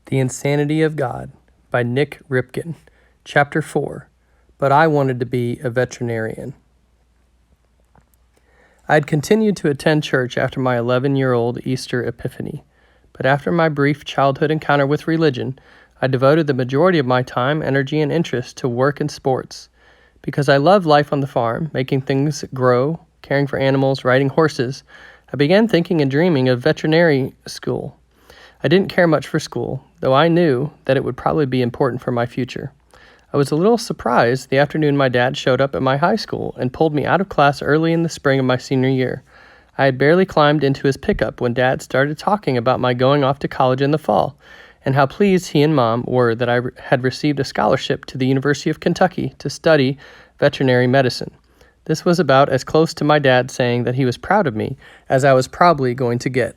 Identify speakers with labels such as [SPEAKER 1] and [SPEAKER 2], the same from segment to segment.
[SPEAKER 1] The Insanity of God by Nik Ripken. Chapter 4. But I wanted to be a veterinarian. I had continued to attend church after my 11-year-old Easter Epiphany, but after my brief childhood encounter with religion, I devoted the majority of my time, energy, and interest to work and sports. Because I loved life on the farm, making things grow, caring for animals, riding horses, I began thinking and dreaming of veterinary school. I didn't care much for school, though I knew that it would probably be important for my future. I was a little surprised the afternoon my dad showed up at my high school and pulled me out of class early in the spring of my senior year. I had barely climbed into his pickup when Dad started talking about my going off to college in the fall, and how pleased he and Mom were that I had received a scholarship to the University of Kentucky to study veterinary medicine. This was about as close to my dad saying that he was proud of me as I was probably going to get.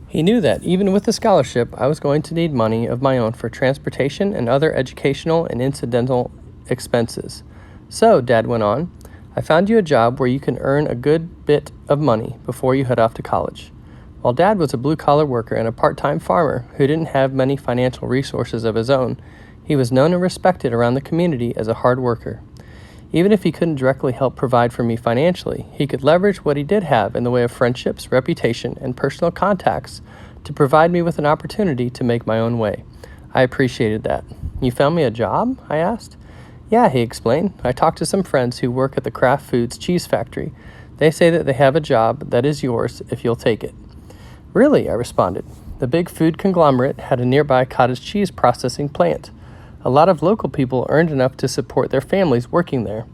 [SPEAKER 1] He knew that, even with the scholarship, I was going to need money of my own for transportation and other educational and incidental expenses. So, Dad went on, I found you a job where you can earn a good bit of money before you head off to college. While Dad was a blue-collar worker and a part-time farmer who didn't have many financial resources of his own, he was known and respected around the community as a hard worker. Even if he couldn't directly help provide for me financially, he could leverage what he did have in the way of friendships, reputation, and personal contacts to provide me with an opportunity to make my own way. I appreciated that. You found me a job? I asked. Yeah, he explained. I talked to some friends who work at the Kraft Foods cheese factory. They say that they have a job that is yours if you'll take it. Really? I responded. The big food conglomerate had a nearby cottage cheese processing plant. A lot of local people earned enough to support their families working there.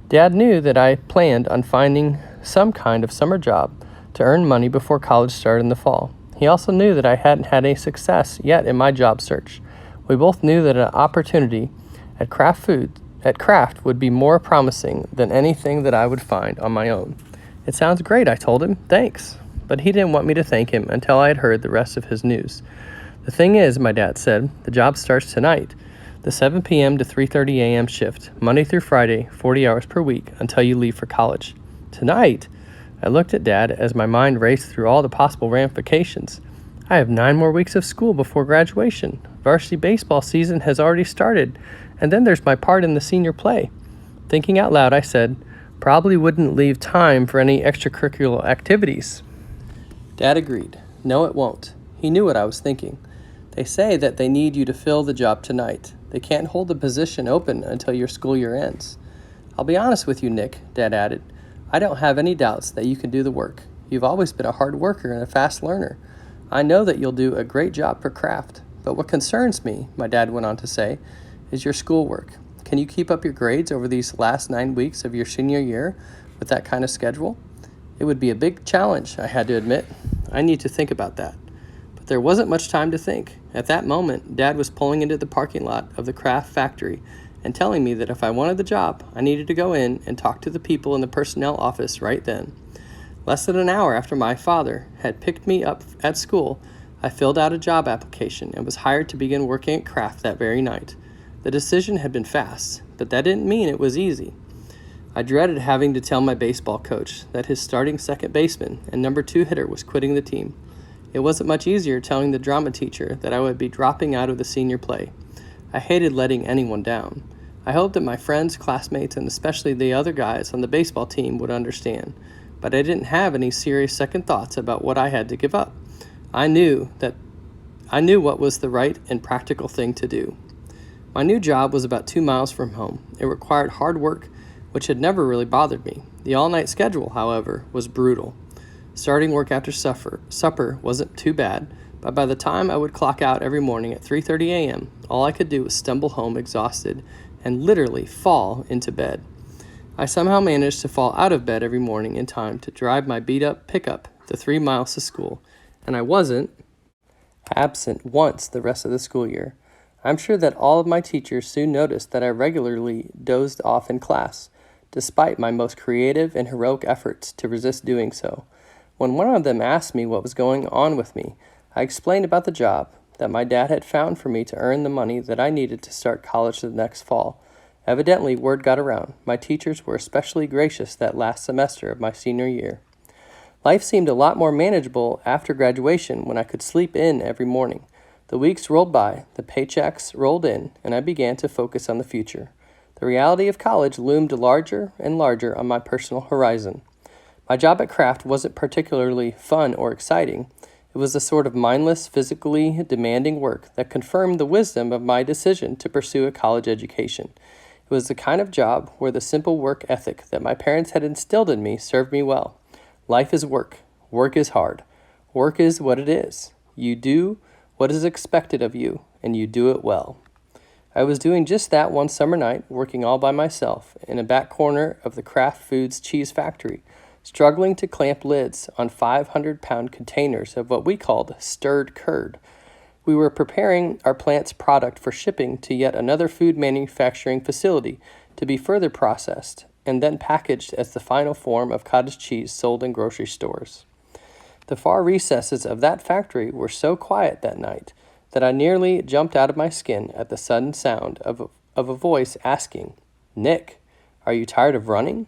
[SPEAKER 1] Dad knew that I planned on finding some kind of summer job to earn money before college started in the fall. He also knew that I hadn't had any success yet in my job search. We both knew that an opportunity at Kraft would be more promising than anything that I would find on my own. It sounds great, I told him. Thanks. But he didn't want me to thank him until I had heard the rest of his news. The thing is, my dad said, the job starts tonight. The 7 p.m. to 3:30 a.m. shift, Monday through Friday, 40 hours per week, until you leave for college. Tonight? I looked at Dad as my mind raced through all the possible ramifications. I have 9 more weeks of school before graduation. Varsity baseball season has already started, and then there's my part in the senior play. Thinking out loud, I said, probably wouldn't leave time for any extracurricular activities. Dad agreed. No, it won't. He knew what I was thinking. They say that they need you to fill the job tonight. They can't hold the position open until your school year ends. I'll be honest with you, Nick, Dad added. I don't have any doubts that you can do the work. You've always been a hard worker and a fast learner. I know that you'll do a great job for Kraft. But what concerns me, my dad went on to say, is your schoolwork. Can you keep up your grades over these last 9 weeks of your senior year with that kind of schedule? It would be a big challenge, I had to admit. I need to think about that. But there wasn't much time to think. At that moment, Dad was pulling into the parking lot of the Kraft factory and telling me that if I wanted the job, I needed to go in and talk to the people in the personnel office right then. Less than an hour after my father had picked me up at school, I filled out a job application and was hired to begin working at Kraft that very night. The decision had been fast, but that didn't mean it was easy. I dreaded having to tell my baseball coach that his starting second baseman and number 2 hitter was quitting the team. It wasn't much easier telling the drama teacher that I would be dropping out of the senior play. I hated letting anyone down. I hoped that my friends, classmates, and especially the other guys on the baseball team would understand, but I didn't have any serious second thoughts about what I had to give up. I knew what was the right and practical thing to do. My new job was about 2 miles from home. It required hard work, which had never really bothered me. The all-night schedule, however, was brutal. Starting work after supper wasn't too bad, but by the time I would clock out every morning at 3:30 a.m., all I could do was stumble home exhausted and literally fall into bed. I somehow managed to fall out of bed every morning in time to drive my beat-up pickup the 3 miles to school, and I wasn't absent once the rest of the school year. I'm sure that all of my teachers soon noticed that I regularly dozed off in class, despite my most creative and heroic efforts to resist doing so. When one of them asked me what was going on with me, I explained about the job that my dad had found for me to earn the money that I needed to start college the next fall. Evidently, word got around. My teachers were especially gracious that last semester of my senior year. Life seemed a lot more manageable after graduation when I could sleep in every morning. The weeks rolled by, the paychecks rolled in, and I began to focus on the future. The reality of college loomed larger and larger on my personal horizon. My job at Kraft wasn't particularly fun or exciting. It was the sort of mindless, physically demanding work that confirmed the wisdom of my decision to pursue a college education. It was the kind of job where the simple work ethic that my parents had instilled in me served me well. Life is work. Work is hard. Work is what it is. You do what is expected of you, and you do it well. I was doing just that one summer night, working all by myself in a back corner of the Kraft Foods cheese factory, struggling to clamp lids on 500-pound containers of what we called stirred curd. We were preparing our plant's product for shipping to yet another food manufacturing facility to be further processed and then packaged as the final form of cottage cheese sold in grocery stores. The far recesses of that factory were so quiet that night that I nearly jumped out of my skin at the sudden sound of a voice asking, "Nick, are you tired of running?"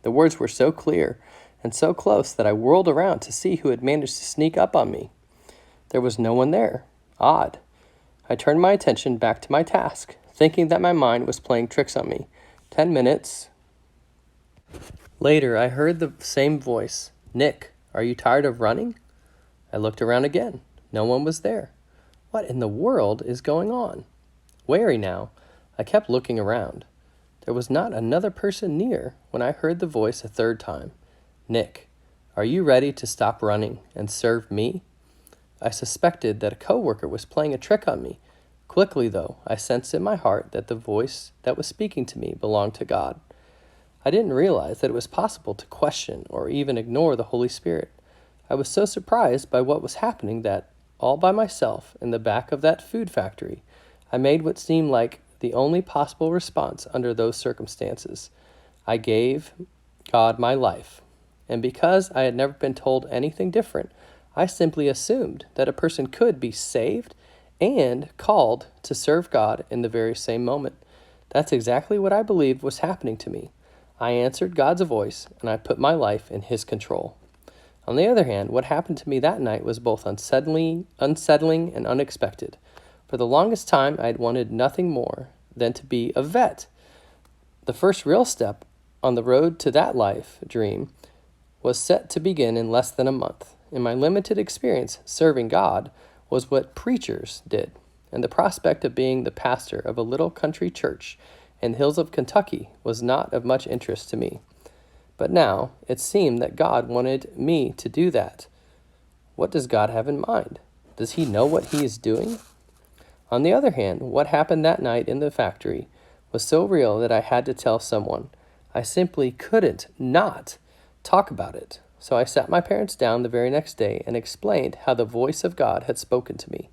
[SPEAKER 1] The words were so clear and so close that I whirled around to see who had managed to sneak up on me. There was no one there. Odd. I turned my attention back to my task, thinking that my mind was playing tricks on me. 10 minutes later, I heard the same voice. "Nick, are you tired of running?" I looked around again. No one was there. What in the world is going on? Wary now, I kept looking around. There was not another person near when I heard the voice a third time. "Nick, are you ready to stop running and serve me?" I suspected that a coworker was playing a trick on me. Quickly, though, I sensed in my heart that the voice that was speaking to me belonged to God. I didn't realize that it was possible to question or even ignore the Holy Spirit. I was so surprised by what was happening that, all by myself in the back of that food factory, I made what seemed like the only possible response under those circumstances. I gave God my life. And because I had never been told anything different, I simply assumed that a person could be saved and called to serve God in the very same moment. That's exactly what I believed was happening to me. I answered God's voice, and I put my life in His control. On the other hand, what happened to me that night was both unsettling and unexpected. For the longest time, I had wanted nothing more than to be a vet. The first real step on the road to that life dream was set to begin in less than a month. In my limited experience, serving God was what preachers did, and the prospect of being the pastor of a little country church in the hills of Kentucky was not of much interest to me. But now it seemed that God wanted me to do that. What does God have in mind? Does He know what He is doing? On the other hand, what happened that night in the factory was so real that I had to tell someone. I simply couldn't not talk about it. So I sat my parents down the very next day and explained how the voice of God had spoken to me.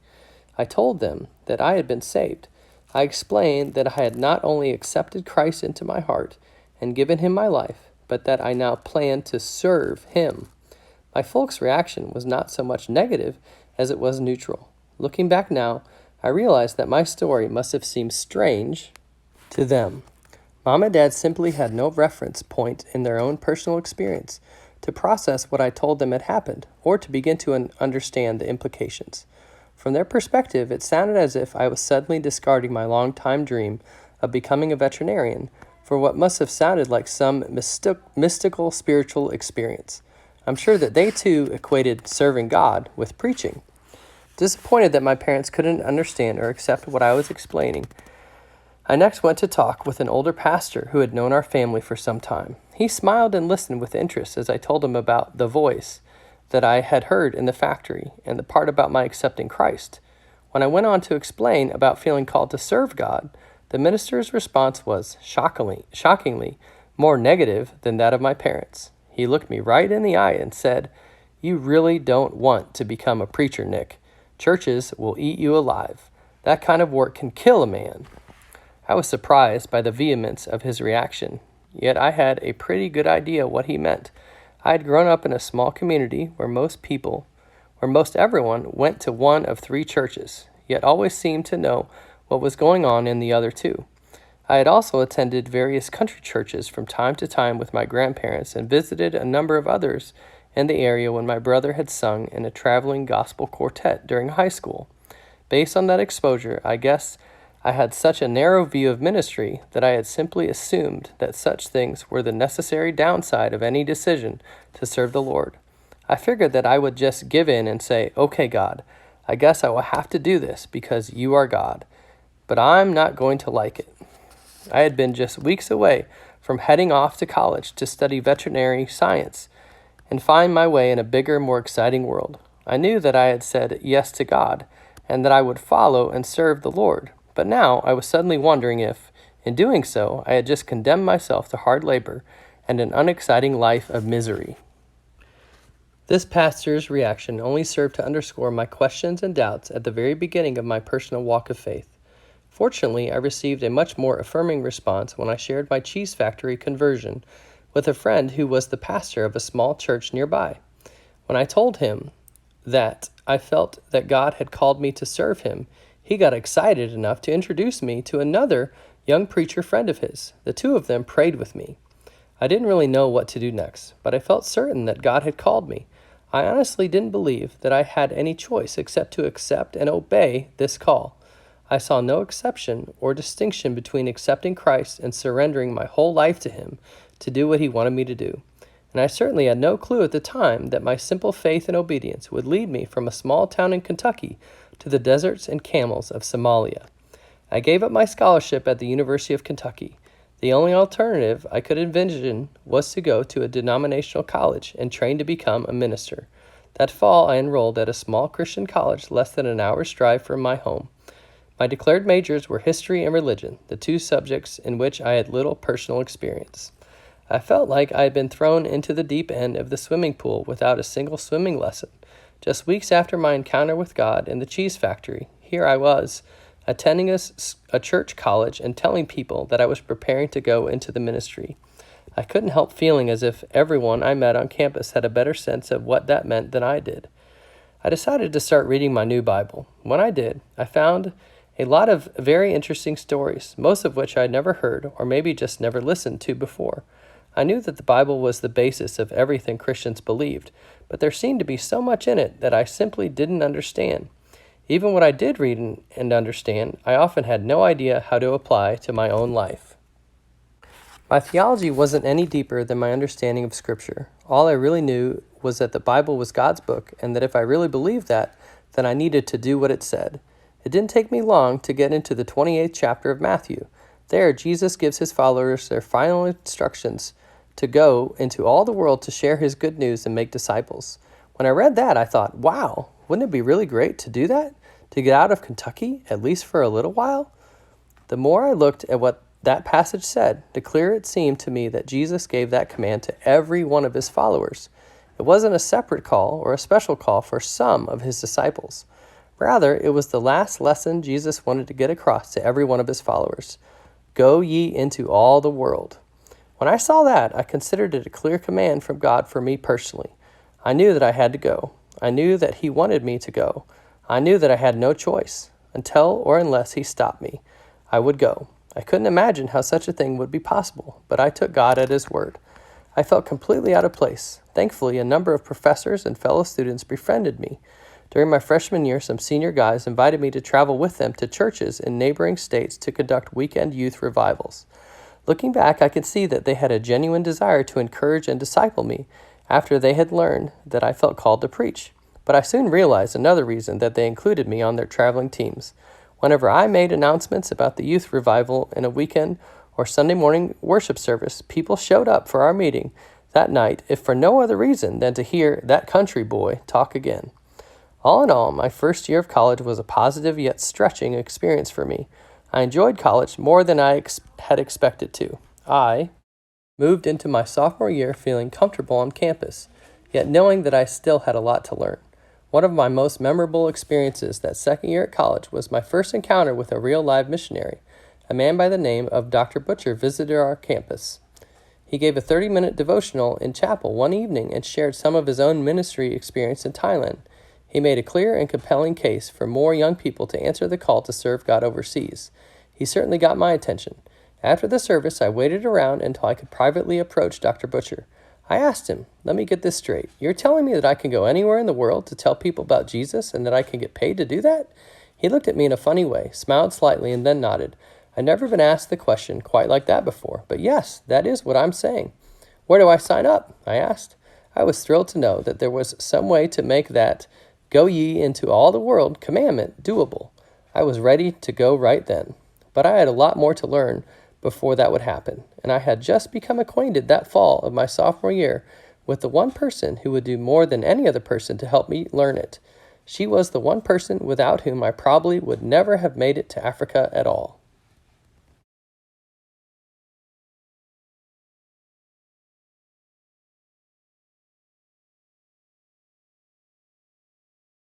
[SPEAKER 1] I told them that I had been saved. I explained that I had not only accepted Christ into my heart and given Him my life, but that I now planned to serve Him. My folks' reaction was not so much negative as it was neutral. Looking back now, I realized that my story must have seemed strange to them. Mom and Dad simply had no reference point in their own personal experience to process what I told them had happened, or to begin to understand the implications. From their perspective, it sounded as if I was suddenly discarding my long-time dream of becoming a veterinarian for what must have sounded like some mystical spiritual experience. I'm sure that they too equated serving God with preaching. Disappointed that my parents couldn't understand or accept what I was explaining, I next went to talk with an older pastor who had known our family for some time. He smiled and listened with interest as I told him about the voice that I had heard in the factory and the part about my accepting Christ. When I went on to explain about feeling called to serve God, the minister's response was shockingly more negative than that of my parents. He looked me right in the eye and said, "You really don't want to become a preacher, Nick. Churches will eat you alive. That kind of work can kill a man." I was surprised by the vehemence of his reaction, yet I had a pretty good idea what he meant. I had grown up in a small community where most everyone went to one of 3 churches, yet always seemed to know what was going on in the other 2. I had also attended various country churches from time to time with my grandparents and visited a number of others in the area when my brother had sung in a traveling gospel quartet during high school. Based on that exposure, I guess I had such a narrow view of ministry that I had simply assumed that such things were the necessary downside of any decision to serve the Lord. I figured that I would just give in and say, "Okay, God, I guess I will have to do this because you are God, but I'm not going to like it." I had been just weeks away from heading off to college to study veterinary science and find my way in a bigger, more exciting world. I knew that I had said yes to God and that I would follow and serve the Lord, but now I was suddenly wondering if, in doing so, I had just condemned myself to hard labor and an unexciting life of misery. This pastor's reaction only served to underscore my questions and doubts at the very beginning of my personal walk of faith. Fortunately, I received a much more affirming response when I shared my cheese factory conversion with a friend who was the pastor of a small church nearby. When I told him that I felt that God had called me to serve him, he got excited enough to introduce me to another young preacher friend of his. The two of them prayed with me. I didn't really know what to do next, but I felt certain that God had called me. I honestly didn't believe that I had any choice except to accept and obey this call. I saw no exception or distinction between accepting Christ and surrendering my whole life to him to do what he wanted me to do. And I certainly had no clue at the time that my simple faith and obedience would lead me from a small town in Kentucky to the deserts and camels of Somalia. I gave up my scholarship at the University of Kentucky. The only alternative I could envision was to go to a denominational college and train to become a minister. That fall, I enrolled at a small Christian college less than an hour's drive from my home. My declared majors were history and religion, the two subjects in which I had little personal experience. I felt like I had been thrown into the deep end of the swimming pool without a single swimming lesson. Just weeks after my encounter with God in the cheese factory, here I was, attending a church college and telling people that I was preparing to go into the ministry. I couldn't help feeling as if everyone I met on campus had a better sense of what that meant than I did. I decided to start reading my new Bible. When I did, I found a lot of very interesting stories, most of which I had never heard or maybe just never listened to before. I knew that the Bible was the basis of everything Christians believed, but there seemed to be so much in it that I simply didn't understand. Even what I did read and understand, I often had no idea how to apply to my own life. My theology wasn't any deeper than my understanding of Scripture. All I really knew was that the Bible was God's book, and that if I really believed that, then I needed to do what it said. It didn't take me long to get into the 28th chapter of Matthew. There, Jesus gives his followers their final instructions to go into all the world to share his good news and make disciples. When I read that, I thought, wow, wouldn't it be really great to do that? To get out of Kentucky, at least for a little while? The more I looked at what that passage said, the clearer it seemed to me that Jesus gave that command to every one of his followers. It wasn't a separate call or a special call for some of his disciples. Rather, it was the last lesson Jesus wanted to get across to every one of his followers. Go ye into all the world. When I saw that, I considered it a clear command from God for me personally. I knew that I had to go. I knew that he wanted me to go. I knew that I had no choice. Until or unless he stopped me, I would go. I couldn't imagine how such a thing would be possible, but I took God at his word. I felt completely out of place. Thankfully, a number of professors and fellow students befriended me. During my freshman year, some senior guys invited me to travel with them to churches in neighboring states to conduct weekend youth revivals. Looking back, I could see that they had a genuine desire to encourage and disciple me after they had learned that I felt called to preach. But I soon realized another reason that they included me on their traveling teams. Whenever I made announcements about the youth revival in a weekend or Sunday morning worship service, people showed up for our meeting that night, if for no other reason than to hear that country boy talk again. All in all, my first year of college was a positive yet stretching experience for me. I enjoyed college more than I had expected to. I moved into my sophomore year feeling comfortable on campus, yet knowing that I still had a lot to learn. One of my most memorable experiences that second year at college was my first encounter with a real live missionary. A man by the name of Dr. Butcher visited our campus. He gave a 30-minute devotional in chapel one evening and shared some of his own ministry experience in Thailand. He made a clear and compelling case for more young people to answer the call to serve God overseas. He certainly got my attention. After the service, I waited around until I could privately approach Dr. Butcher. I asked him, let me get this straight. You're telling me that I can go anywhere in the world to tell people about Jesus and that I can get paid to do that? He looked at me in a funny way, smiled slightly, and then nodded. I'd never been asked the question quite like that before, but yes, that is what I'm saying. Where do I sign up? I asked. I was thrilled to know that there was some way to make that "go ye into all the world" commandment doable. I was ready to go right then. But I had a lot more to learn before that would happen, and I had just become acquainted that fall of my sophomore year with the one person who would do more than any other person to help me learn it. She was the one person without whom I probably would never have made it to Africa at all.